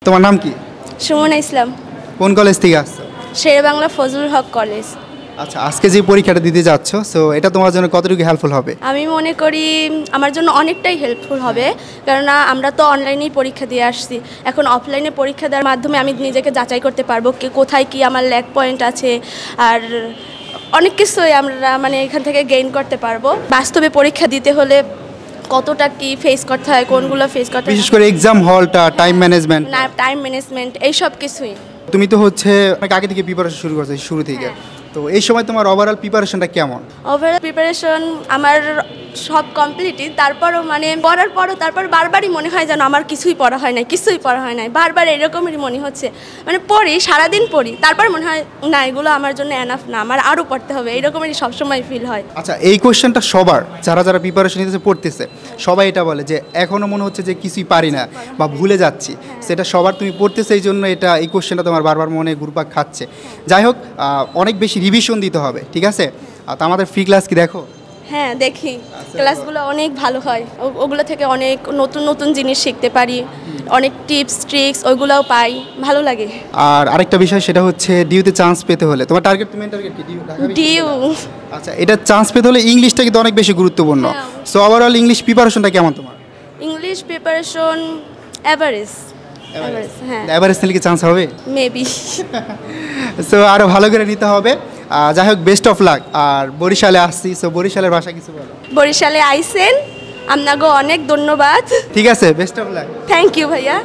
তোমার নাম কি? সুমনা ইসলাম। কোন কলেজ থেকে আসছো? শেরেবাংলা ফজলুল হক কলেজ। আচ্ছা, আজকে যে পরীক্ষাটা দিতে যাচ্ছ, সো এটা তোমার জন্য কতটুকু হেল্পফুল হবে? আমি মনে করি আমার জন্য অনেকটাই হেল্পফুল হবে, কেননা আমরা তো অনলাইনেই পরীক্ষা দিয়ে আসছি। এখন অফলাইনে পরীক্ষা দেওয়ার মাধ্যমে আমি নিজেকে যাচাই করতে পারবো কোথায় কি আমার ল্যাক পয়েন্ট আছে, আর অনেক কিছুই আমরা মানে এখান থেকে গেইন করতে পারবো। বাস্তবে পরীক্ষা দিতে হলে কতটা কি ফেস করতে হয়, কোনগুলো ফেস করতে হয়, বিশেষ করে এক্সাম হলটা, টাইম ম্যানেজমেন্ট, না টাইম ম্যানেজমেন্ট, এইসব কিছুই। তুমি তো হচ্ছে অনেক আগে থেকে প্রিপারেশন শুরু করছো, শুরু থেকে। তো এই সময় তোমার ওভারঅল প্রিপারেশনটা কেমন? ওভারঅল প্রিপারেশন আমার সব কমপ্লিটই, তারপরও মানে পড়ার পরও তারপর বারবারই মনে হয় যেন আমার কিছুই পড়া হয় নাই, কিছুই পড়া হয় নাই, বারবার এরকমই মনে হচ্ছে। মানে পড়ি, সারাদিন পড়ি, তারপর মনে হয় না এগুলো আমার জন্য এনাফ না, আমার আরও পড়তে হবে, এইরকমই সবসময় ফিল হয়। আচ্ছা, এই কোয়েশ্চেনটা সবার যারা যারা প্রিপারেশন নিতেছে, পড়তেছে, সবাই এটা বলে যে এখনও মনে হচ্ছে যে কিছুই পারি না বা ভুলে যাচ্ছি। সেটা সবার, তুমি পড়তেছে এই জন্য এই কোয়েশ্চেনটা তোমার বারবার মনে ঘুরপাক খাচ্ছে। যাই হোক, অনেক বেশি রিভিশন দিতে হবে, ঠিক আছে? তো আমাদের ফ্রি ক্লাস কি দেখো? হ্যাঁ দেখি, ক্লাসগুলো অনেক ভালো হয়, ওগুলো থেকে অনেক নতুন নতুন জিনিস শিখতে পারি, অনেক টিপস ট্রিক্স ওইগুলোও পাই, ভালো লাগে। আর আরেকটা বিষয়, সেটা হচ্ছে ডিউতে চান্স পেতে হলে তোমার টার্গেট, তুমি টার্গেট কি ডিউ? আচ্ছা, এটা চান্স পেতে হলে ইংলিশটা কিন্তু অনেক বেশি গুরুত্বপূর্ণ। সো ওভারঅল ইংলিশ প্রিপারেশনটা কেমন তোমার? English preparation average. হ্যাঁ, এভারেজ নিলে কি চান্স হবে? মেবি। সো আরও ভালো করে নিতে হবে। যাই হোক, বেস্ট অফ লাক। আর বরিশালে আসছি, সো বরিশালের ভাষা কিছু বলো। বরিশালে আইসেন, আপনাকে অনেক ধন্যবাদ। ঠিক আছে, best of luck. Thank you ভাইয়া।